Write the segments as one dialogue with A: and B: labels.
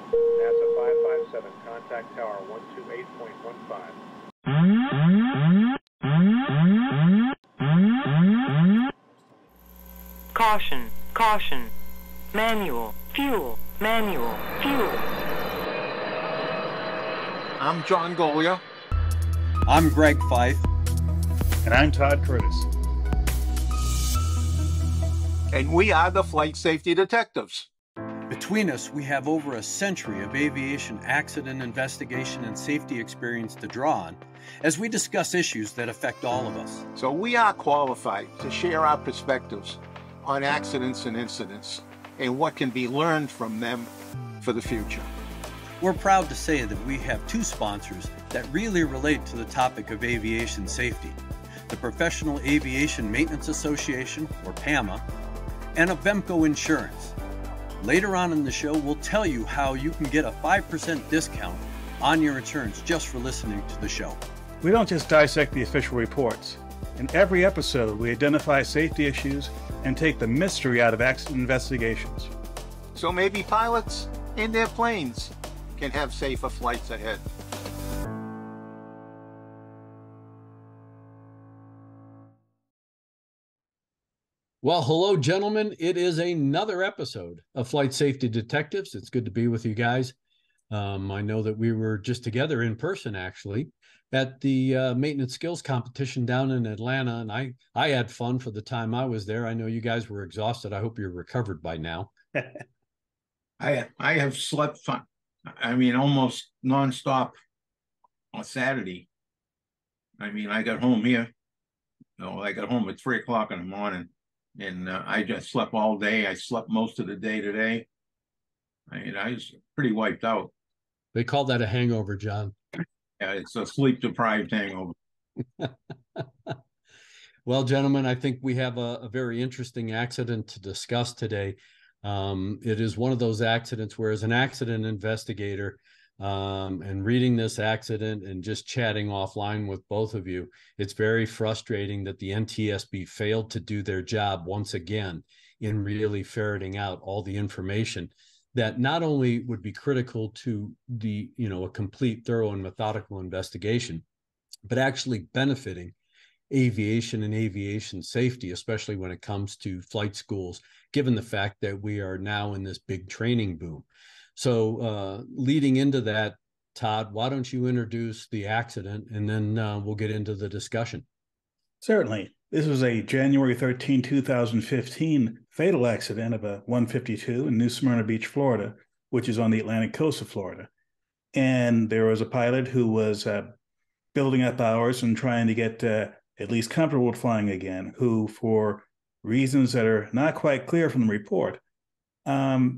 A: NASA 557, contact tower 128.15.
B: Caution, caution. Manual, fuel, manual, fuel.
C: I'm John Goglia.
D: I'm Greg Feith.
E: And I'm Todd Curtis.
C: And we are the Flight Safety Detectives.
D: Between us, we have over a century of aviation accident investigation and safety experience to draw on as we discuss issues that affect all of us.
C: So we are qualified to share our perspectives on accidents and incidents and what can be learned from them for the future.
D: We're proud to say that we have two sponsors that really relate to the topic of aviation safety: the Professional Aviation Maintenance Association, or PAMA, and Avemco Insurance. Later on in the show, we'll tell you how you can get a 5% discount on your insurance just for listening to the show.
E: We don't just dissect the official reports. In every episode, we identify safety issues and take the mystery out of accident investigations.
C: So maybe pilots and their planes can have safer flights ahead.
F: Well, hello, gentlemen. It is another episode of Flight Safety Detectives. It's good to be with you guys. I know that we were just together in person, actually, at the maintenance skills competition down in Atlanta, and I had fun for the time I was there. I know you guys were exhausted. I hope you're recovered by now.
G: I have slept fun. I mean, almost nonstop on Saturday. I mean, I got home here. I got home at 3 o'clock in the morning, and I just slept all day. I slept most of the day today. I mean, I was pretty wiped out.
F: They call that a hangover, John.
G: Yeah, it's a sleep-deprived hangover.
F: Well, gentlemen, I think we have a very interesting accident to discuss today. It is one of those accidents where, as an accident investigator, and reading this accident and just chatting offline with both of you, it's very frustrating that the NTSB failed to do their job once again in really ferreting out all the information that not only would be critical to the, a complete, thorough, and methodical investigation, but actually benefiting aviation and aviation safety, especially when it comes to flight schools, given the fact that we are now in this big training boom. So leading into that, Todd, why don't you introduce the accident, and then we'll get into the discussion.
E: Certainly. This was a January 13, 2015 fatal accident of a 152 in New Smyrna Beach, Florida, which is on the Atlantic coast of Florida. And there was a pilot who was building up hours and trying to get at least comfortable with flying again, who, for reasons that are not quite clear from the report,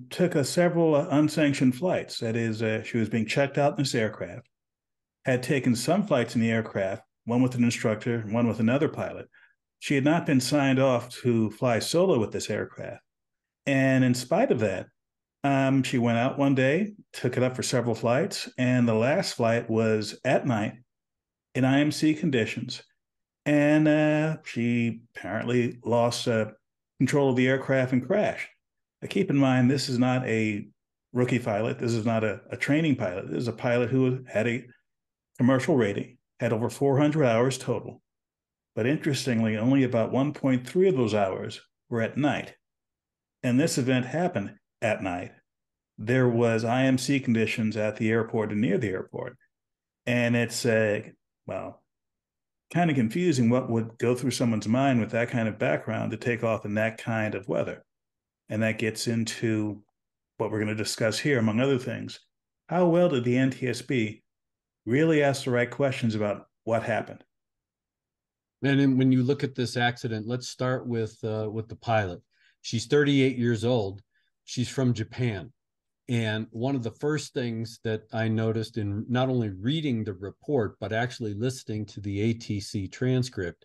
E: took several unsanctioned flights. That is, she was being checked out in this aircraft, had taken some flights in the aircraft, one with an instructor, one with another pilot. She had not been signed off to fly solo with this aircraft. And in spite of that, she went out one day, took it up for several flights, and the last flight was at night in IMC conditions. And she apparently lost control of the aircraft and crashed. Now, keep in mind, this is not a rookie pilot. This is not a training pilot. This is a pilot who had a commercial rating, had over 400 hours total. But interestingly, only about 1.3 of those hours were at night. And this event happened at night. There was IMC conditions at the airport and near the airport. And it's, kind of confusing what would go through someone's mind with that kind of background to take off in that kind of weather. And that gets into what we're going to discuss here, among other things. How well did the NTSB really ask the right questions about what happened?
F: And when you look at this accident, let's start with the pilot. She's 38 years old. She's from Japan. And one of the first things that I noticed in not only reading the report, but actually listening to the ATC transcript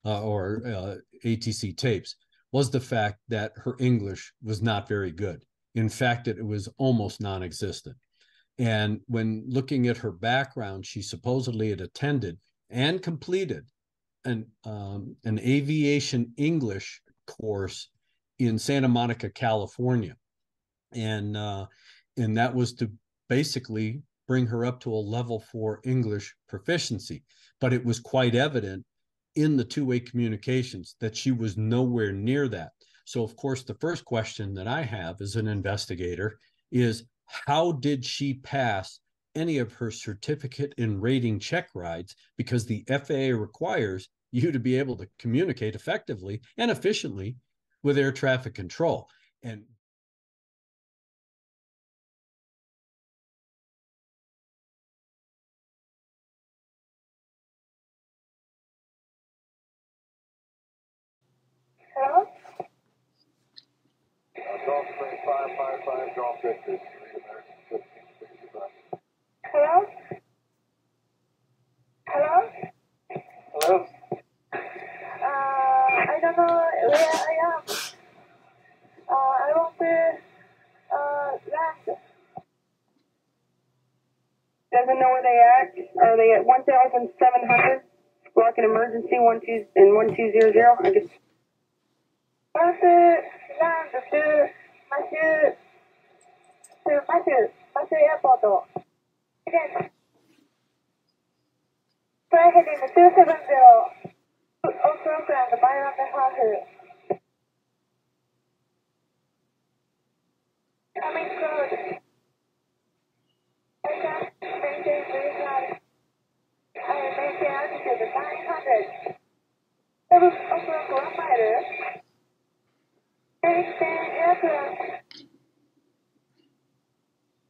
F: or ATC tapes, was the fact that her English was not very good. In fact, it was almost non-existent. And when looking at her background, she supposedly had attended and completed an aviation English course in Santa Monica, California. And And that was to basically bring her up to a level 4 English proficiency. But it was quite evident in the two-way communications that she was nowhere near that. So, of course, the first question that I have as an investigator is, how did she pass any of her certificate and rating check rides? Because the FAA requires you to be able to communicate effectively and efficiently with air traffic control. And
H: Hello?
A: Golf Spring 555, Golf Victor, 3 American 1565.
H: Hello? Hello?
A: Hello?
H: I don't know where I am. I want to land. Doesn't know where they at. Are they at 1,700? Squawk an emergency 1200. I guess. I want to land to Machu Airport. Again. Try heading 270. Oakland, Byron House. Coming close. I can maintain very high. I maintain altitude 900. That was Oakland 1 mile. Maintain aircraft.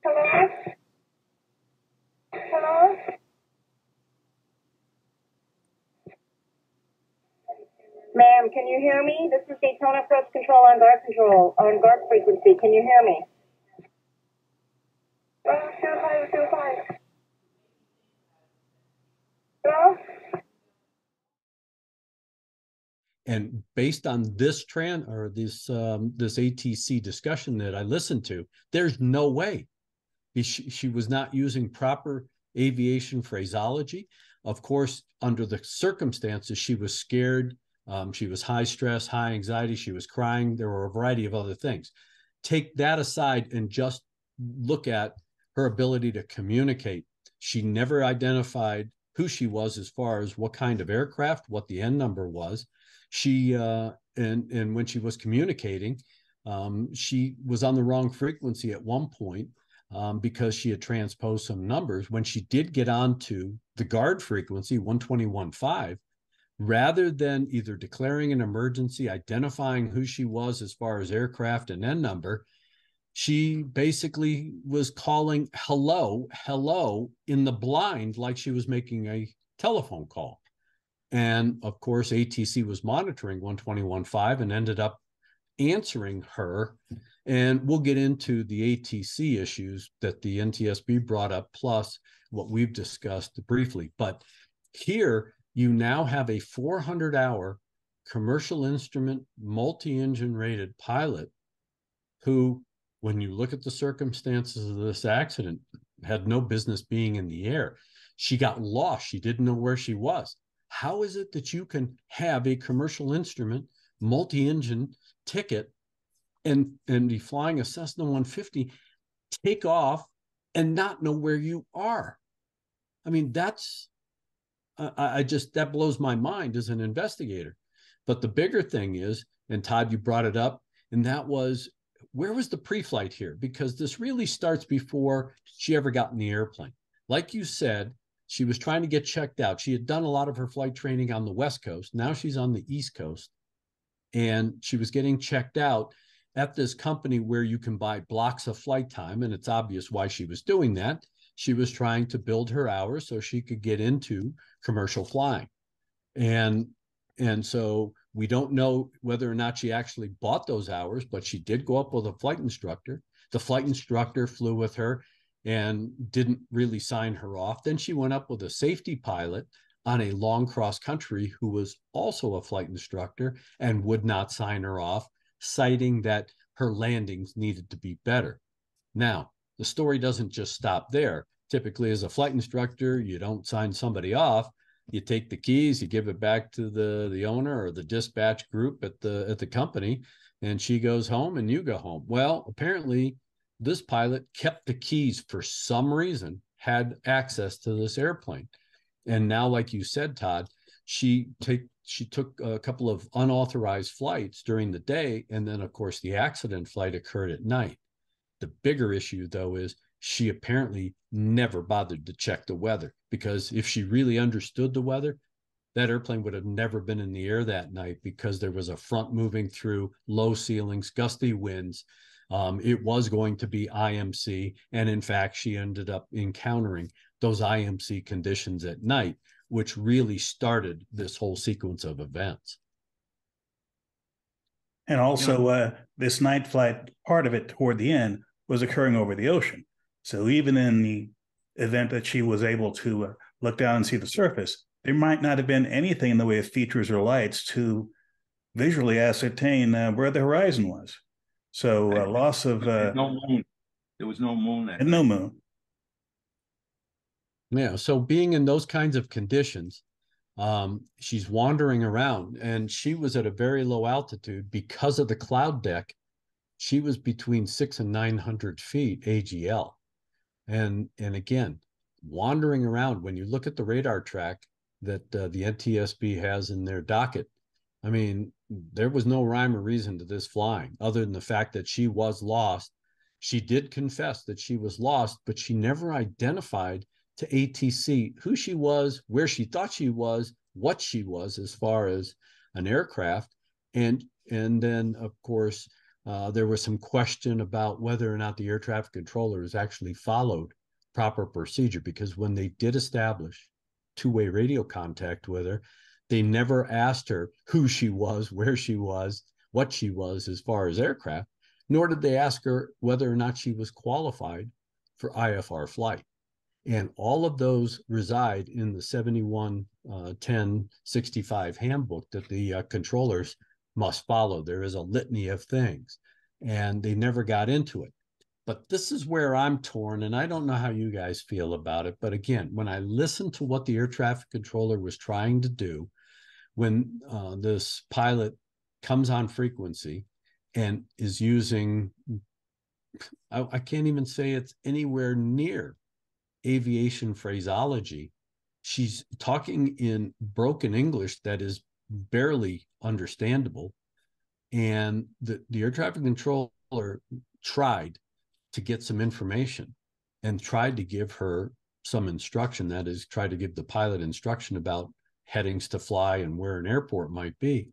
H: Hello? Hello? Ma'am, can you hear me? This is Daytona Approach Control on guard frequency. Can you hear me? 2525. Hello?
F: And based on this this ATC discussion that I listened to, there's no way she was not using proper aviation phraseology. Of course, under the circumstances, she was scared. She was high stress, high anxiety. She was crying. There were a variety of other things. Take that aside and just look at her ability to communicate. She never identified who she was as far as what kind of aircraft, what the N number was. She and when she was communicating, she was on the wrong frequency at one point because she had transposed some numbers. When she did get onto the guard frequency, 121.5, rather than either declaring an emergency, identifying who she was as far as aircraft and N number, she basically was calling hello, hello in the blind, like she was making a telephone call. And of course, ATC was monitoring 121.5 and ended up answering her. And we'll get into the ATC issues that the NTSB brought up, plus what we've discussed briefly. But here, you now have a 400-hour commercial instrument, multi-engine rated pilot who, when you look at the circumstances of this accident, had no business being in the air. She got lost. She didn't know where she was. How is it that you can have a commercial instrument, multi-engine ticket, and be flying a Cessna 150, take off, and not know where you are? I mean, that's, that blows my mind as an investigator. But the bigger thing is, and Todd, you brought it up, and that was, where was the pre-flight here? Because this really starts before she ever got in the airplane. Like you said, she was trying to get checked out. She had done a lot of her flight training on the West Coast. Now she's on the East Coast. And she was getting checked out at this company where you can buy blocks of flight time. And it's obvious why she was doing that. She was trying to build her hours so she could get into commercial flying. And so we don't know whether or not she actually bought those hours, but she did go up with a flight instructor. The flight instructor flew with her and didn't really sign her off. Then she went up with a safety pilot on a long cross country who was also a flight instructor and would not sign her off, citing that her landings needed to be better. Now, the story doesn't just stop there. Typically, as a flight instructor, you don't sign somebody off. You take the keys, you give it back to the owner or the dispatch group at the company, and she goes home and you go home. Well, apparently this pilot kept the keys for some reason, had access to this airplane. And now, like you said, Todd, she took a couple of unauthorized flights during the day. And then, of course, the accident flight occurred at night. The bigger issue, though, is she apparently never bothered to check the weather, because if she really understood the weather, that airplane would have never been in the air that night, because there was a front moving through, low ceilings, gusty winds. It was going to be IMC. And in fact, she ended up encountering those IMC conditions at night, which really started this whole sequence of events.
E: And also, this night flight, part of it toward the end, was occurring over the ocean. So even in the event that she was able to look down and see the surface, there might not have been anything in the way of features or lights to visually ascertain where the horizon was. So loss of...
G: no moon. There was no moon.
E: And no moon.
F: Yeah, so being in those kinds of conditions, she's wandering around, and she was at a very low altitude because of the cloud deck. She was between 600 and 900 feet AGL. And again, wandering around, when you look at the radar track that the NTSB has in their docket, I mean, there was no rhyme or reason to this flying other than the fact that she was lost. She did confess that she was lost, but she never identified to ATC who she was, where she thought she was, what she was as far as an aircraft. And then, of course, there was some question about whether or not the air traffic controllers actually followed proper procedure, because when they did establish two-way radio contact with her, they never asked her who she was, where she was, what she was as far as aircraft, nor did they ask her whether or not she was qualified for IFR flight. And all of those reside in the 71-10-65 handbook that the controllers must follow. There is a litany of things, and they never got into it. But this is where I'm torn, and I don't know how you guys feel about it. But again, when I listened to what the air traffic controller was trying to do, when this pilot comes on frequency and is using, I can't even say it's anywhere near aviation phraseology. She's talking in broken English that is barely understandable. And the air traffic controller tried to get some information and tried to give her some instruction, that is, try to give the pilot instruction about headings to fly and where an airport might be.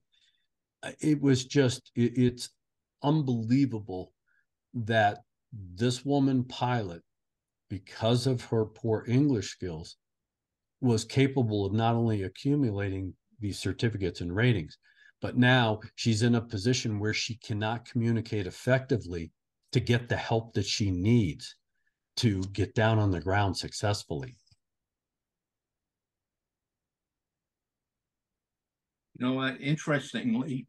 F: It was just, it's unbelievable that this woman pilot, because of her poor English skills, was capable of not only accumulating these certificates and ratings, but now she's in a position where she cannot communicate effectively to get the help that she needs to get down on the ground successfully.
G: You know, interestingly,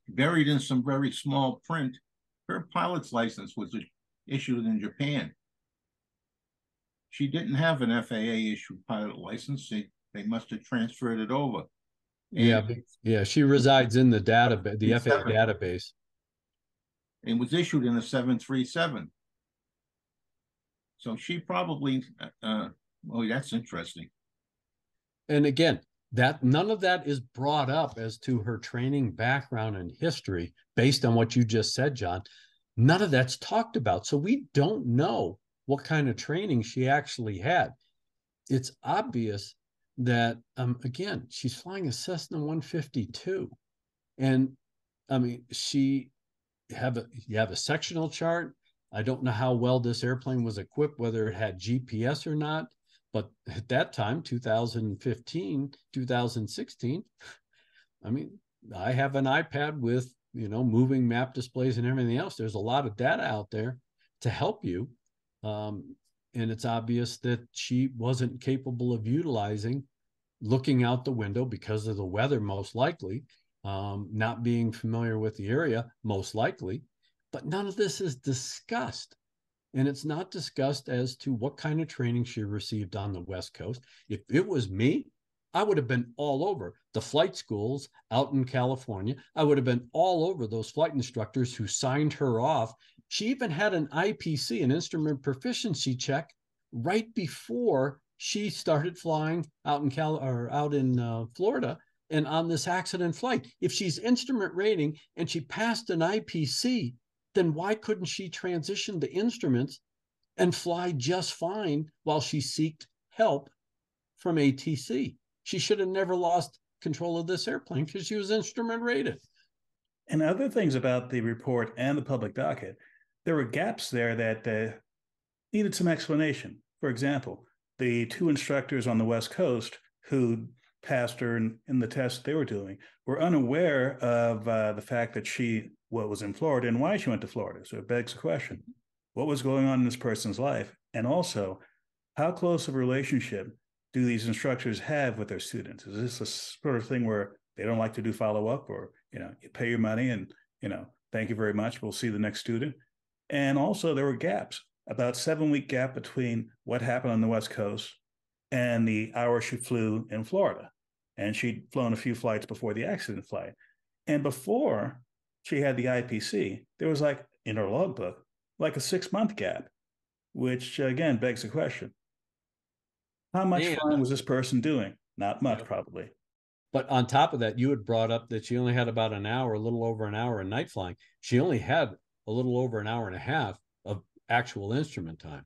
G: buried in some very small print, her pilot's license was issued in Japan. She didn't have an FAA issued pilot license. They must have transferred it over.
F: Yeah, she resides in the database, the FAA database.
G: It was issued in a 737. So she probably, oh, that's interesting.
F: And again, that none of that is brought up as to her training background and history based on what you just said, John. None of that's talked about. So we don't know what kind of training she actually had. It's obvious that, again, she's flying a Cessna 152. And I mean, you have a sectional chart. I don't know how well this airplane was equipped, whether it had GPS or not. But at that time, 2015, 2016, I mean, I have an iPad with, moving map displays and everything else. There's a lot of data out there to help you. And it's obvious that she wasn't capable of utilizing looking out the window because of the weather, most likely, not being familiar with the area, most likely. But none of this is discussed. And it's not discussed as to what kind of training she received on the West Coast. If it was me, I would have been all over the flight schools out in California. I would have been all over those flight instructors who signed her off She even had an IPC, an instrument proficiency check, right before she started flying out in Florida and on this accident flight. If she's instrument rating and she passed an IPC, then why couldn't she transition to instruments and fly just fine while she sought help from ATC? She should have never lost control of this airplane because she was instrument rated.
E: And other things about the report and the public docket, there were gaps there that needed some explanation. For example, the two instructors on the West Coast who passed her in the test they were doing were unaware of the fact that she was in Florida and why she went to Florida. So it begs the question, what was going on in this person's life? And also, how close of a relationship do these instructors have with their students? Is this a sort of thing where they don't like to do follow-up, or, you pay your money and, thank you very much, we'll see the next student? And also there were gaps, about 7-week gap between what happened on the West Coast and the hour she flew in Florida. And she'd flown a few flights before the accident flight. And before she had the IPC, there was in her logbook, a 6-month gap, which again begs the question. How much flying was this person doing? Not much, probably.
F: But on top of that, you had brought up that she only had about an hour, a little over an hour of night flying. She only had a little over an hour and a half of actual instrument time,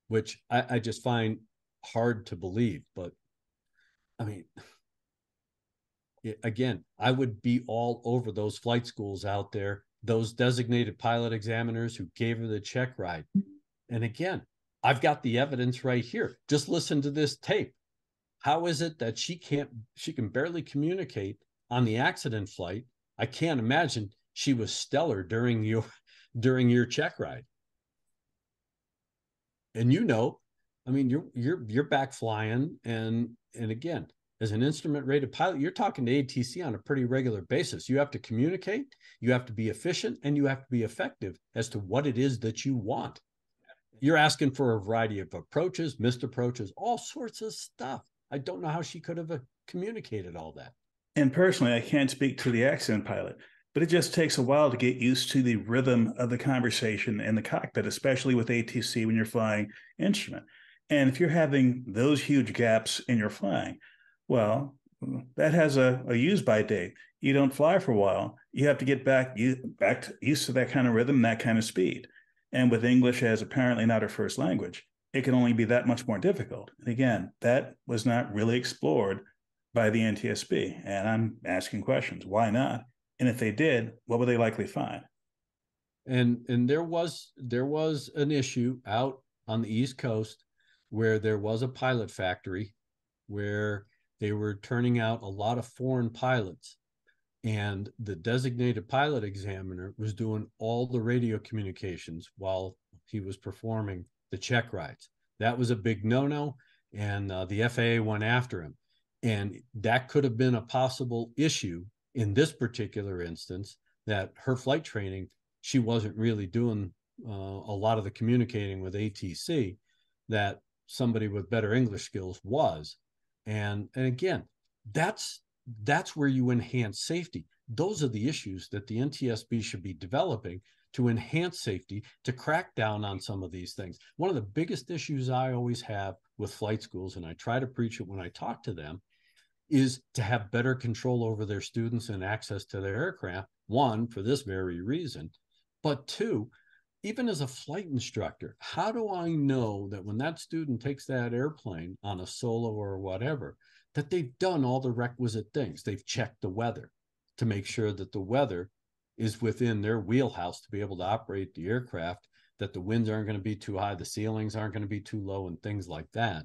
F: which I just find hard to believe. But I mean, again, I would be all over those flight schools out there, those designated pilot examiners who gave her the check ride. And again, I've got the evidence right here. Just listen to this tape. How is it that she can barely communicate on the accident flight? I can't imagine she was stellar during your check ride. And I mean, you're back flying, and again, as an instrument rated pilot, you're talking to ATC on a pretty regular basis. You have to communicate, you have to be efficient, and you have to be effective as to what it is that you want. You're asking for a variety of approaches, missed approaches, all sorts of stuff. I don't know how she could have communicated all that.
E: And personally, I can't speak to the accident pilot, but it just takes a while to get used to the rhythm of the conversation in the cockpit, especially with ATC when you're flying instrument. And if you're having those huge gaps in your flying, well, that has a use-by date. You don't fly for a while. You have to get back used to that kind of rhythm, that kind of speed. And with English as apparently not her first language, it can only be that much more difficult. And again, that was not really explored by the NTSB. And I'm asking questions. Why not? And if they did, what would they likely find?
F: And there was an issue out on the East Coast where there was a pilot factory where they were turning out a lot of foreign pilots. And the designated pilot examiner was doing all the radio communications while he was performing the check rides. That was a big no-no, and the FAA went after him. And that could have been a possible issue in this particular instance, that her flight training, she wasn't really doing a lot of the communicating with ATC that somebody with better English skills was. And again, that's where you enhance safety. Those are the issues that the NTSB should be developing to enhance safety, to crack down on some of these things. One of the biggest issues I always have with flight schools, and I try to preach it when I talk to them, is to have better control over their students and access to their aircraft. One, for this very reason, but two, even as a flight instructor, how do I know that when that student takes that airplane on a solo or whatever, that they've done all the requisite things? They've checked the weather to make sure that the weather is within their wheelhouse to be able to operate the aircraft, that the winds aren't going to be too high, the ceilings aren't going to be too low, and things like that.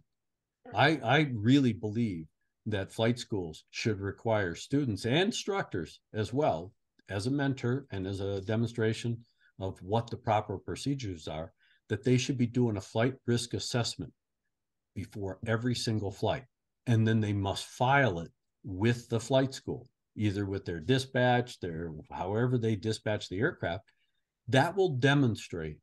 F: I really believe that flight schools should require students and instructors as well, as a mentor and as a demonstration of what the proper procedures are, that they should be doing a flight risk assessment before every single flight. And then they must file it with the flight school, either with their dispatch, however they dispatch the aircraft. That will demonstrate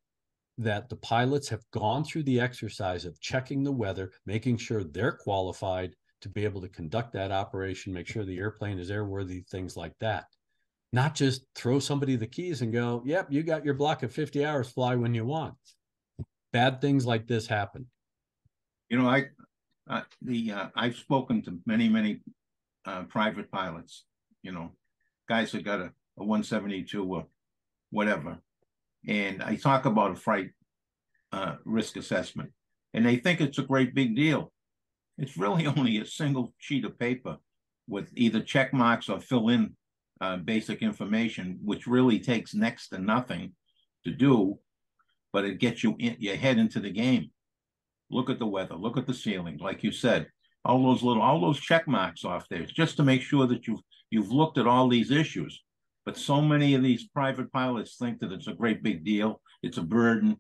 F: that the pilots have gone through the exercise of checking the weather, making sure they're qualified to be able to conduct that operation, make sure the airplane is airworthy, things like that. not just throw somebody the keys and go, yep, you got your block of 50 hours, fly when you want. Bad things like this happen.
G: You know, I've spoken to many private pilots, you know, guys that got a 172 or whatever. And I talk about a flight risk assessment, and they think it's a great big deal. It's really only a single sheet of paper with either check marks or fill in basic information, which really takes next to nothing to do, but it gets your head into the game. Look at the weather, look at the ceiling, like you said, all those check marks off there, just to make sure that you've looked at all these issues. But so many of these private pilots think that it's a great big deal. It's a burden.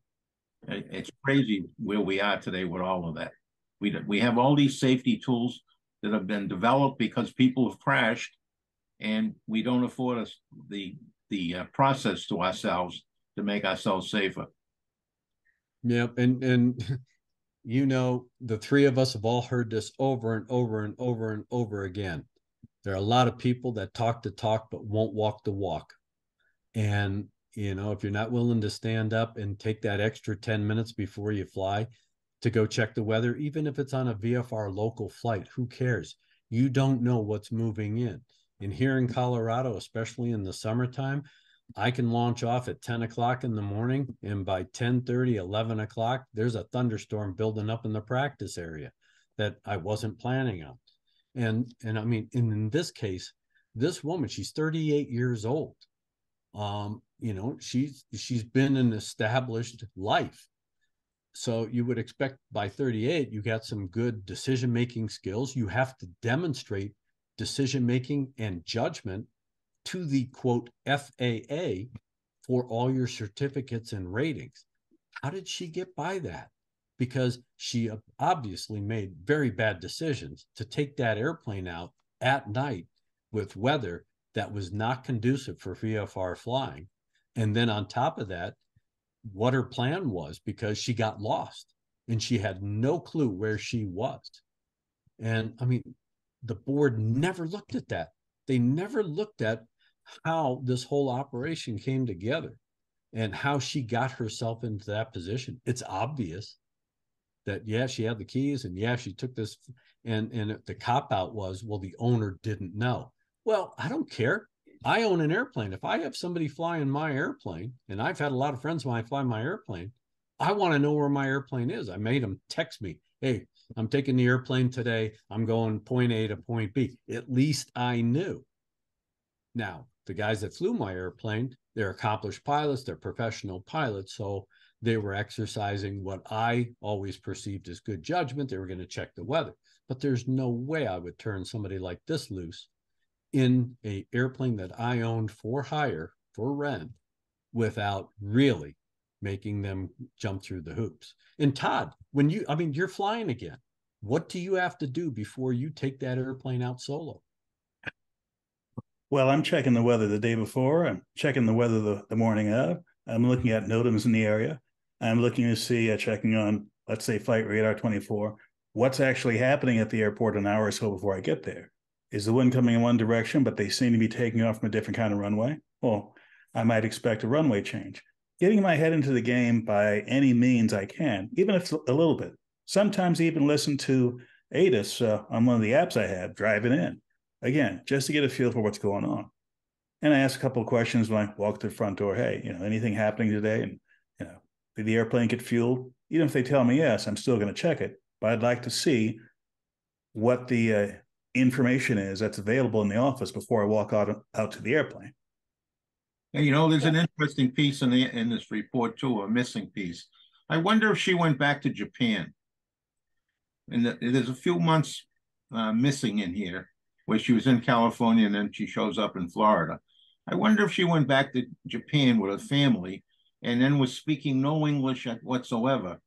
G: It's crazy where we are today with all of that. We have all these safety tools that have been developed because people have crashed, and we don't afford us the process to ourselves to make ourselves safer.
F: Yep, and you know, the three of us have all heard this over and over and over and over again. There are a lot of people that talk the talk but won't walk the walk. And, you know, if you're not willing to stand up and take that extra 10 minutes before you fly to go check the weather, even if it's on a VFR local flight, who cares? You don't know what's moving in. And here in Colorado, especially in the summertime, I can launch off at 10 o'clock in the morning, and by 10:30, 11 o'clock, there's a thunderstorm building up in the practice area that I wasn't planning on. And I mean, in this case, this woman, she's 38 years old. You know, she's been an established life. So you would expect by 38, you got some good decision-making skills. You have to demonstrate decision-making and judgment to the quote FAA for all your certificates and ratings. How did she get by that? Because she obviously made very bad decisions to take that airplane out at night with weather that was not conducive for VFR flying. And then on top of that, what her plan was, because she got lost and she had no clue where she was. And I mean, the board never looked at that. They never looked at how this whole operation came together and how she got herself into that position. It's obvious that, yeah, she had the keys, and yeah, she took this, and the cop out was, well, the owner didn't know. Well, I don't care. I own an airplane. If I have somebody flying my airplane, and I've had a lot of friends when I fly my airplane, I want to know where my airplane is. I made them text me, hey, I'm taking the airplane today. I'm going point A to point B. At least I knew. Now, the guys that flew my airplane, they're accomplished pilots, they're professional pilots, so they were exercising what I always perceived as good judgment. They were going to check the weather. But there's no way I would turn somebody like this loose in an airplane that I owned for hire, for rent, without really making them jump through the hoops. And Todd, you're flying again. What do you have to do before you take that airplane out solo?
E: Well, I'm checking the weather the day before. I'm checking the weather the morning of. I'm looking at NOTAMs in the area. I'm looking to see, checking on, let's say, Flight Radar 24, what's actually happening at the airport an hour or so before I get there. Is the wind coming in one direction, but they seem to be taking off from a different kind of runway? Well, I might expect a runway change. Getting my head into the game by any means I can, even if it's a little bit. Sometimes even listen to ATIS on one of the apps I have driving in. Again, just to get a feel for what's going on. And I ask a couple of questions when I walk to the front door. Hey, anything happening today? And, did the airplane get fueled? Even if they tell me yes, I'm still going to check it. But I'd like to see what the information is that's available in the office before I walk out to the airplane.
G: And, there's an interesting piece in this report, too, a missing piece. I wonder if she went back to Japan. And there's a few months missing in here, where she was in California and then she shows up in Florida. I wonder if she went back to Japan with her family and then was speaking no English whatsoever,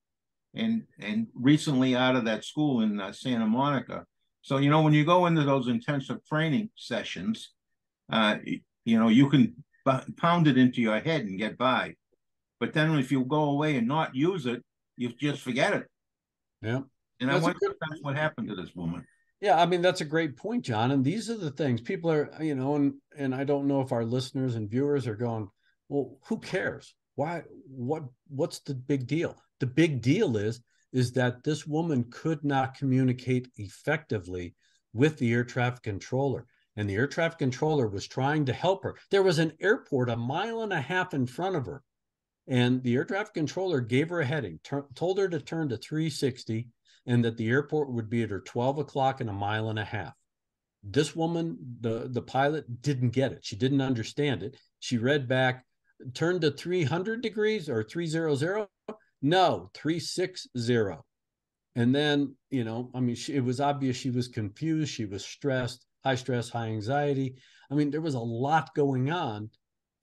G: and recently out of that school in Santa Monica. So, when you go into those intensive training sessions, you can pound it into your head and get by. But then if you go away and not use it, you just forget it.
F: Yeah.
G: And I wonder if that's what happened to this woman.
F: Yeah, I mean, that's a great point, John. And these are the things people are, and I don't know if our listeners and viewers are going, well, who cares? Why, what's the big deal? The big deal is that this woman could not communicate effectively with the air traffic controller. And the air traffic controller was trying to help her. There was an airport 1.5 miles in front of her. And the air traffic controller gave her a heading, told her to turn to 360, and that the airport would be at her 12 o'clock in 1.5 miles. This woman, the pilot, didn't get it. She didn't understand it. She read back, turn to 300 degrees or 300. No, 360. And then, it was obvious she was confused. She was stressed, high stress, high anxiety. I mean, there was a lot going on.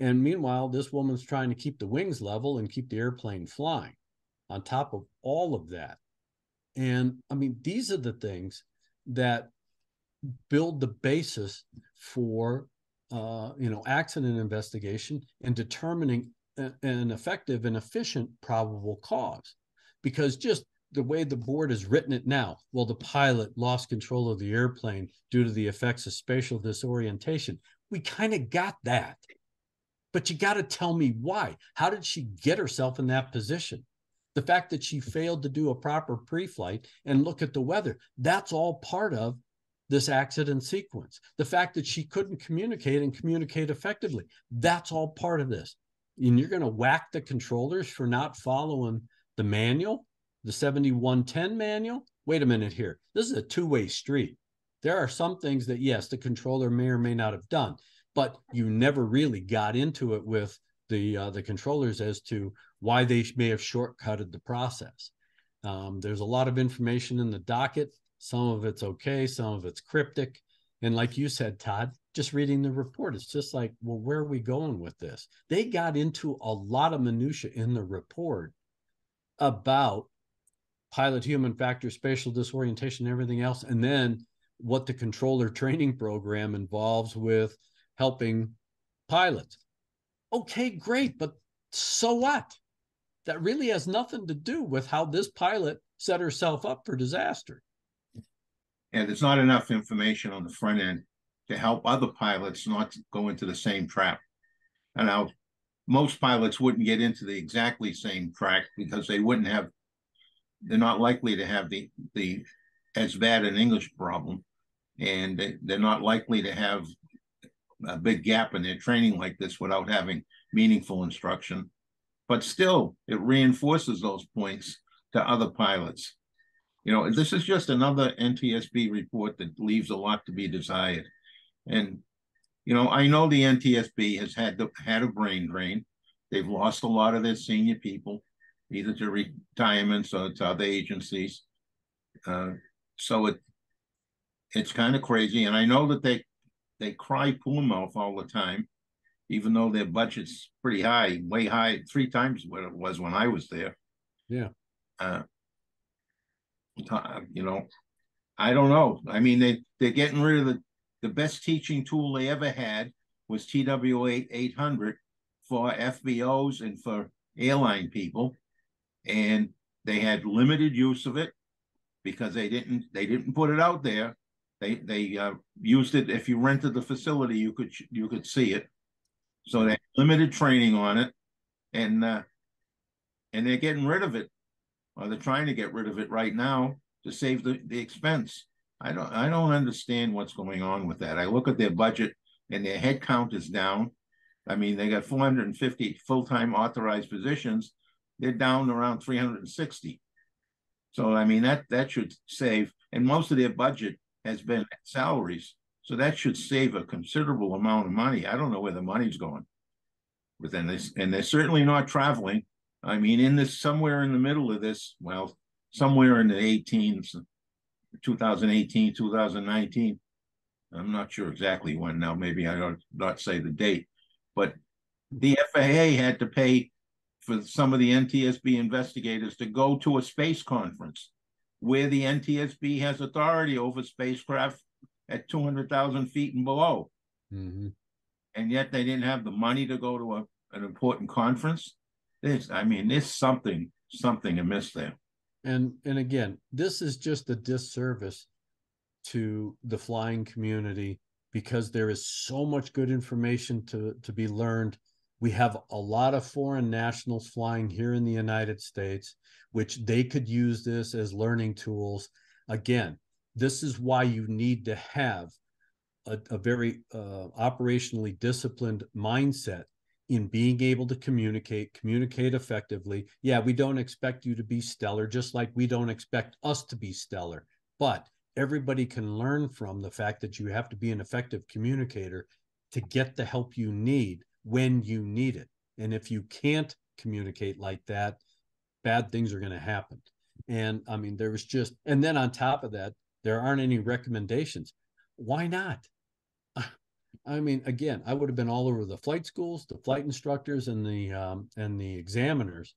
F: And meanwhile, this woman's trying to keep the wings level and keep the airplane flying on top of all of that. And I mean, these are the things that build the basis for, accident investigation and determining an effective and efficient probable cause. Because just the way the board has written it now, well, the pilot lost control of the airplane due to the effects of spatial disorientation. We kind of got that. But you got to tell me why. How did she get herself in that position? The fact that she failed to do a proper pre-flight and look at the weather, that's all part of this accident sequence. The fact that she couldn't communicate and communicate effectively, that's all part of this. And you're going to whack the controllers for not following the manual, the 7110 manual? Wait a minute here. This is a two-way street. There are some things that, yes, the controller may or may not have done, but you never really got into it with the controllers as to why they may have shortcutted the process. There's a lot of information in the docket. Some of it's okay, some of it's cryptic. And like you said, Todd, just reading the report, it's just like, well, where are we going with this? They got into a lot of minutia in the report about pilot human factor, spatial disorientation, and everything else. And then what the controller training program involves with helping pilots. Okay, great, but so what? That really has nothing to do with how this pilot set herself up for disaster.
G: And there's not enough information on the front end to help other pilots not to go into the same trap. And now, most pilots wouldn't get into the exactly same track because they're not likely to have the as bad an English problem, and they're not likely to have a big gap in their training like this without having meaningful instruction. But still, it reinforces those points to other pilots. This is just another NTSB report that leaves a lot to be desired. And, I know the NTSB has had a brain drain. They've lost a lot of their senior people, either to retirements or to other agencies. So it's kind of crazy. And I know that they cry poor mouth all the time, even though their budget's pretty high, way high, 3 times what it was when I was there.
F: Yeah.
G: I don't know. I mean, they're getting rid of the best teaching tool they ever had was TWA 800 for FBOs and for airline people, and they had limited use of it because they didn't put it out there. They used it. If you rented the facility, you could see it. So they had limited training on it, and they're getting rid of it. Or they're trying to get rid of it right now to save the expense. I don't understand what's going on with that. I look at their budget and their head count is down. I mean, they got 450 full-time authorized positions. They're down around 360. So I mean that should save, and most of their budget has been salaries. So that should save a considerable amount of money. I don't know where the money's going within this, and they're certainly not traveling. I mean, somewhere in the middle of this, well, somewhere in the 2018, 2019, I'm not sure exactly when now, maybe I don't not say the date, but the FAA had to pay for some of the NTSB investigators to go to a space conference where the NTSB has authority over spacecraft at 200,000 feet and below.
F: Mm-hmm.
G: And yet they didn't have the money to go to an important conference. There's something amiss there.
F: And again, this is just a disservice to the flying community, because there is so much good information to be learned. We have a lot of foreign nationals flying here in the United States, which they could use this as learning tools. Again, this is why you need to have a very operationally disciplined mindset in being able to communicate effectively. Yeah, we don't expect you to be stellar, just like we don't expect us to be stellar, but everybody can learn from the fact that you have to be an effective communicator to get the help you need when you need it. And if you can't communicate like that, bad things are going to happen. And I mean, there was just, and then on top of that, there aren't any recommendations. Why not? I mean, again, I would have been all over the flight schools, the flight instructors, and the examiners,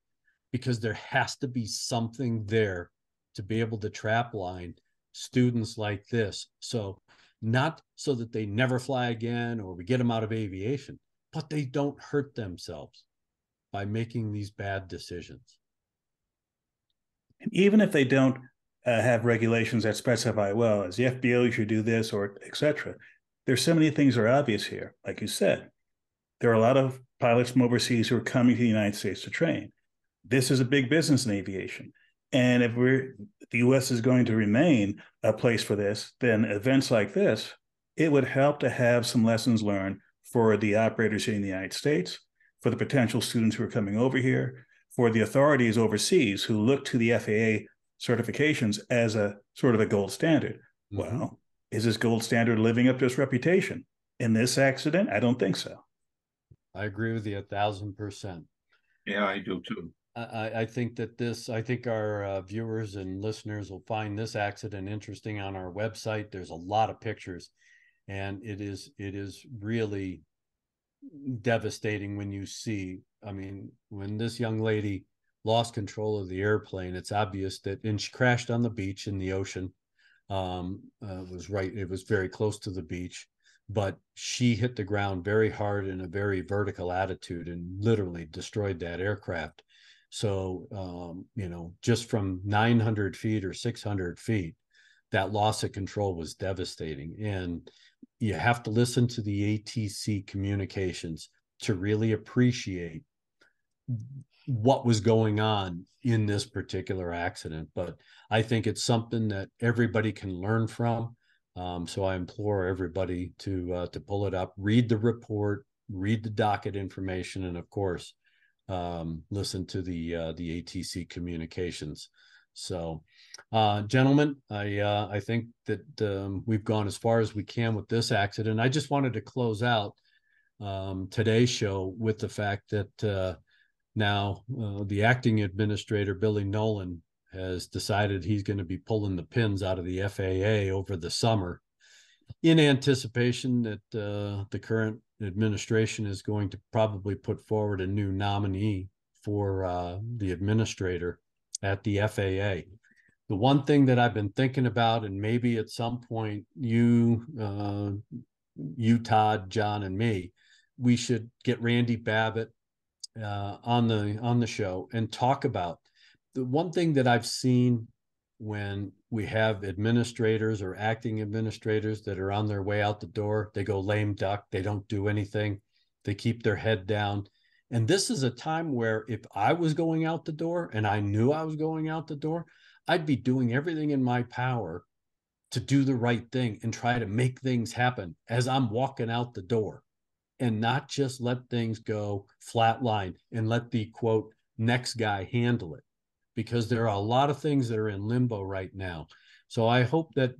F: because there has to be something there to be able to trap line students like this. So not so that they never fly again or we get them out of aviation, but they don't hurt themselves by making these bad decisions.
E: And even if they don't have regulations that specify, well, as the FBO, you should do this, or etc. There's so many things that are obvious here. Like you said, there are a lot of pilots from overseas who are coming to the United States to train. This is a big business in aviation. And if the U.S. is going to remain a place for this, then events like this, it would help to have some lessons learned for the operators here in the United States, for the potential students who are coming over here, for the authorities overseas who look to the FAA certifications as a sort of a gold standard. Mm-hmm. Well, is this gold standard living up to its reputation? In this accident, I don't think so.
F: I agree with you 1,000%.
G: Yeah, I do too.
F: I think that I think our viewers and listeners will find this accident interesting on our website. There's a lot of pictures, and it is really devastating when you see, I mean, when this young lady lost control of the airplane, it's obvious that, and she crashed on the beach in the ocean. It was very close to the beach, but she hit the ground very hard in a very vertical attitude and literally destroyed that aircraft. So, just from 900 feet or 600 feet, that loss of control was devastating. And you have to listen to the ATC communications to really appreciate what was going on in this particular accident. But I think it's something that everybody can learn from. So I implore everybody to pull it up, read the report, read the docket information, and of course, listen to the ATC communications. So, gentlemen, I think that we've gone as far as we can with this accident. I just wanted to close out today's show with the fact that now the acting administrator, Billy Nolan, has decided he's going to be pulling the pins out of the FAA over the summer in anticipation that the current administration is going to probably put forward a new nominee for the administrator at the FAA. The one thing that I've been thinking about, and maybe at some point you, Todd, John, and me, we should get Randy Babbitt on the show and talk about the one thing that I've seen when we have administrators or acting administrators that are on their way out the door. They go lame duck. They don't do anything. They keep their head down. And this is a time where if I was going out the door and I knew I was going out the door, I'd be doing everything in my power to do the right thing and try to make things happen as I'm walking out the door, and not just let things go flatline and let the quote next guy handle it, because there are a lot of things that are in limbo right now. So I hope that,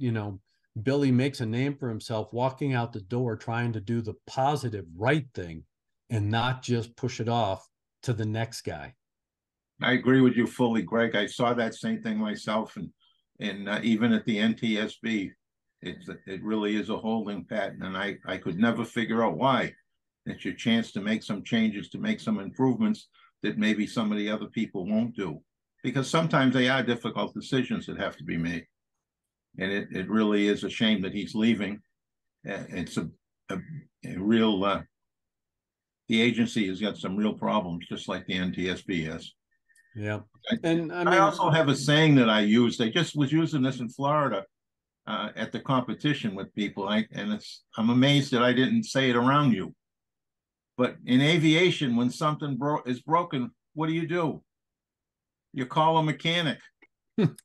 F: Billy makes a name for himself walking out the door, trying to do the positive right thing and not just push it off to the next guy.
G: I agree with you fully, Greg. I saw that same thing myself, and even at the NTSB, it really is a holding pattern, and I could never figure out why. It's your chance to make some changes, to make some improvements that maybe some of the other people won't do, because sometimes they are difficult decisions that have to be made. And it really is a shame that he's leaving. It's a real, the agency has got some real problems, just like the NTSB has.
F: Yeah.
G: And I also have a saying that I used. I just was using this in Florida. at the competition with people. I'm amazed that I didn't say it around you. But in aviation, when something is broken, what do? You call a mechanic.
F: Yep.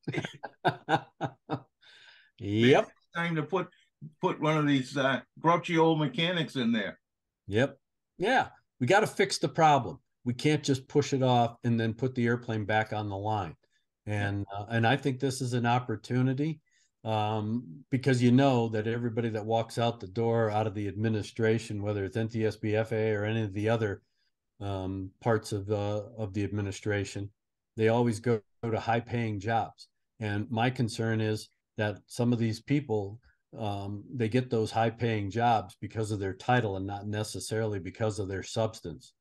G: It's time to put one of these grouchy old mechanics in there.
F: Yep. Yeah. We got to fix the problem. We can't just push it off and then put the airplane back on the line. And I think this is an opportunity because you know that everybody that walks out the door out of the administration, whether it's NTSB, FAA, or any of the other parts of the administration, they always go to high-paying jobs. And my concern is that some of these people, they get those high-paying jobs because of their title and not necessarily because of their substance.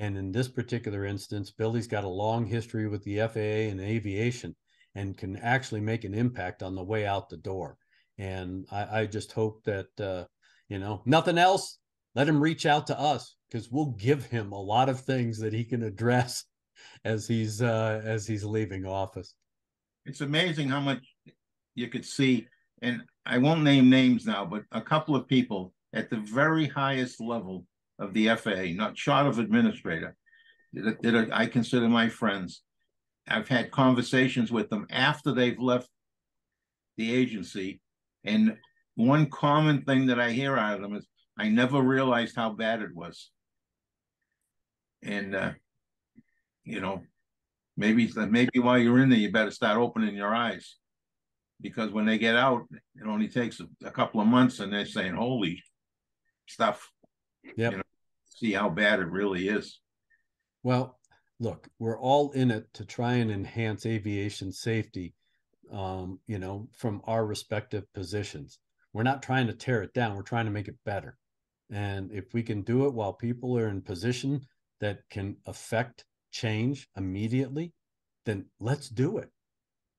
F: And in this particular instance, Billy's got a long history with the FAA and aviation and can actually make an impact on the way out the door. And I just hope that, nothing else, let him reach out to us because we'll give him a lot of things that he can address as he's leaving office.
G: It's amazing how much you could see, and I won't name names now, but a couple of people at the very highest level of the FAA, not short of administrator, that I consider my friends. I've had conversations with them after they've left the agency, and one common thing that I hear out of them is, I never realized how bad it was. And maybe while you're in there, you better start opening your eyes, because when they get out, it only takes a couple of months, and they're saying, "Holy stuff!"
F: Yep.
G: See how bad it really is.
F: Well, look, we're all in it to try and enhance aviation safety, from our respective positions. We're not trying to tear it down. We're trying to make it better. And if we can do it while people are in position that can affect change immediately, then let's do it.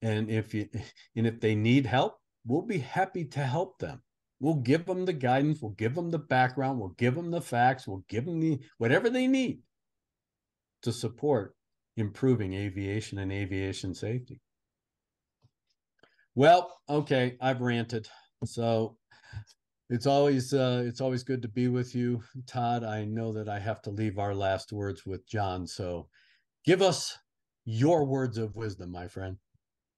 F: And if they need help, we'll be happy to help them. We'll give them the guidance. We'll give them the background. We'll give them the facts. We'll give them whatever they need to support improving aviation and aviation safety. Well, okay, I've ranted. So it's always good to be with you, Todd. I know that I have to leave our last words with John. So give us your words of wisdom, my friend.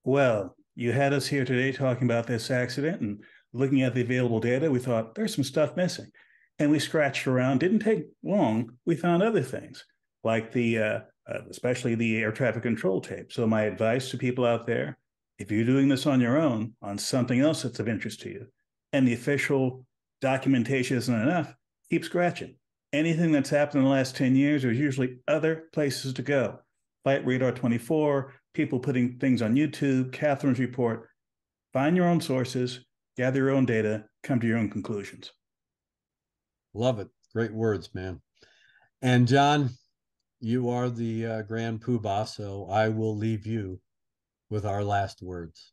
E: Well, you had us here today talking about this accident, and looking at the available data, we thought there's some stuff missing. And we scratched around. Didn't take long. We found other things, like especially the air traffic control tape. So my advice to people out there, if you're doing this on your own, on something else that's of interest to you, and the official documentation isn't enough, keep scratching. Anything that's happened in the last 10 years, there's usually other places to go. Flight Radar 24, people putting things on YouTube, Catherine's report. Find your own sources, gather your own data, come to your own conclusions.
F: Love it. Great words, man. And John, you are the grand poobah, so I will leave you with our last words.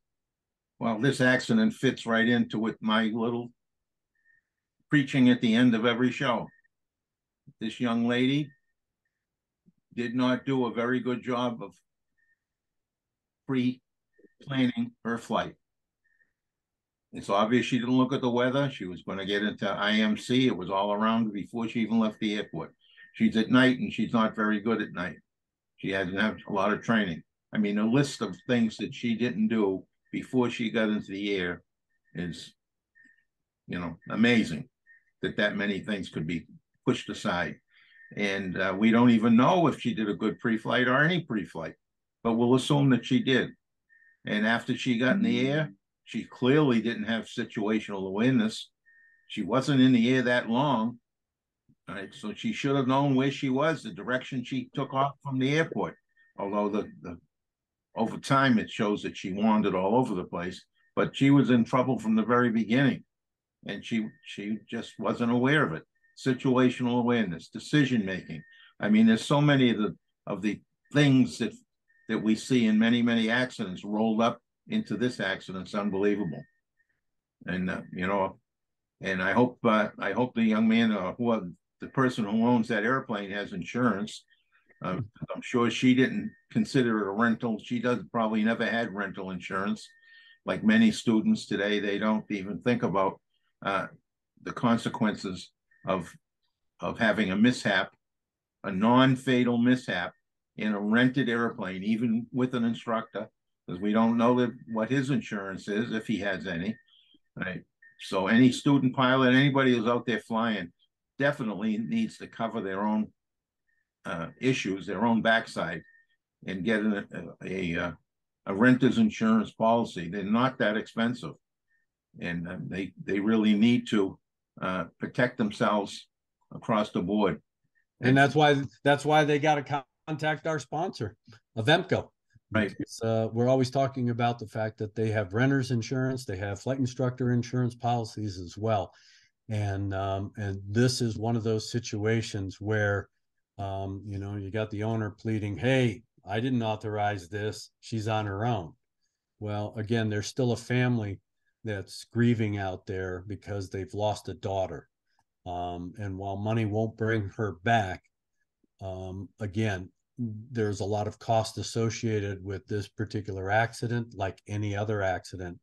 G: Well, this accident fits right into with my little preaching at the end of every show. This young lady did not do a very good job of pre-planning her flight. It's obvious she didn't look at the weather. She was going to get into IMC. It was all around before she even left the airport. She's at night, and she's not very good at night. She hasn't had a lot of training. I mean, a list of things that she didn't do before she got into the air is, amazing that many things could be pushed aside. And we don't even know if she did a good pre-flight or any pre-flight, but we'll assume that she did. And after she got in the air, she clearly didn't have situational awareness. She wasn't in the air that long. Right? So she should have known where she was, the direction she took off from the airport. Although over time, it shows that she wandered all over the place, but she was in trouble from the very beginning, and she just wasn't aware of it. Situational awareness, decision-making. I mean, there's so many of the things that we see in many, many accidents rolled up into this accident. It's unbelievable. And, and I hope the young man, the person who owns that airplane has insurance. I'm sure she didn't consider it a rental. She probably never had rental insurance. like many students today, they don't even think about the consequences of having a mishap, a non-fatal mishap in a rented airplane, even with an instructor, because we don't know what his insurance is, if he has any, right? So any student pilot, anybody who's out there flying, definitely needs to cover their own issues, their own backside, and get a renter's insurance policy. They're not that expensive, and they really need to protect themselves across the board.
F: And that's why they got to contact our sponsor, Avemco.
G: Right.
F: Because, we're always talking about the fact that they have renter's insurance, they have flight instructor insurance policies as well, and this is one of those situations where you got the owner pleading, "Hey, I didn't authorize this. She's on her own." Well, again, there's still a family that's grieving out there because they've lost a daughter. And while money won't bring her back, again, there's a lot of cost associated with this particular accident, like any other accident,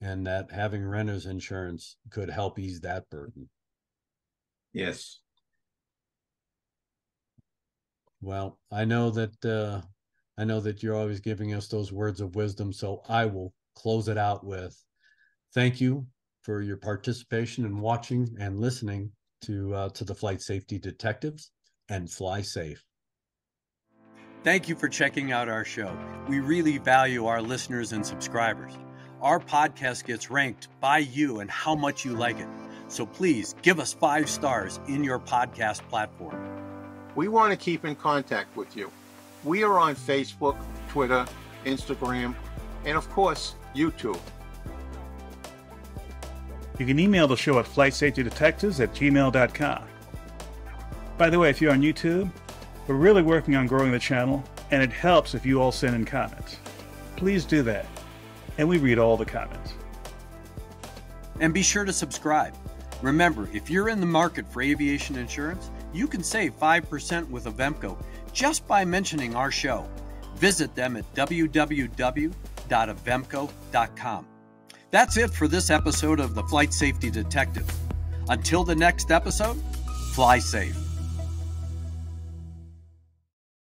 F: and that having renter's insurance could help ease that burden.
G: Yes.
F: Well, I know that you're always giving us those words of wisdom, so I will close it out with thank you for your participation in watching and listening to the Flight Safety Detectives, and fly safe.
D: Thank you for checking out our show. We really value our listeners and subscribers. Our podcast gets ranked by you and how much you like it. So please give us 5 stars in your podcast platform.
C: We want to keep in contact with you. We are on Facebook, Twitter, Instagram, and of course, YouTube.
E: You can email the show at flightsafetydetectives@gmail.com. By the way, if you're on YouTube, we're really working on growing the channel, and it helps if you all send in comments. Please do that, and we read all the comments.
D: And be sure to subscribe. Remember, if you're in the market for aviation insurance, you can save 5% with Avemco just by mentioning our show. Visit them at www.avemco.com. That's it for this episode of the Flight Safety Detective. Until the next episode, fly safe.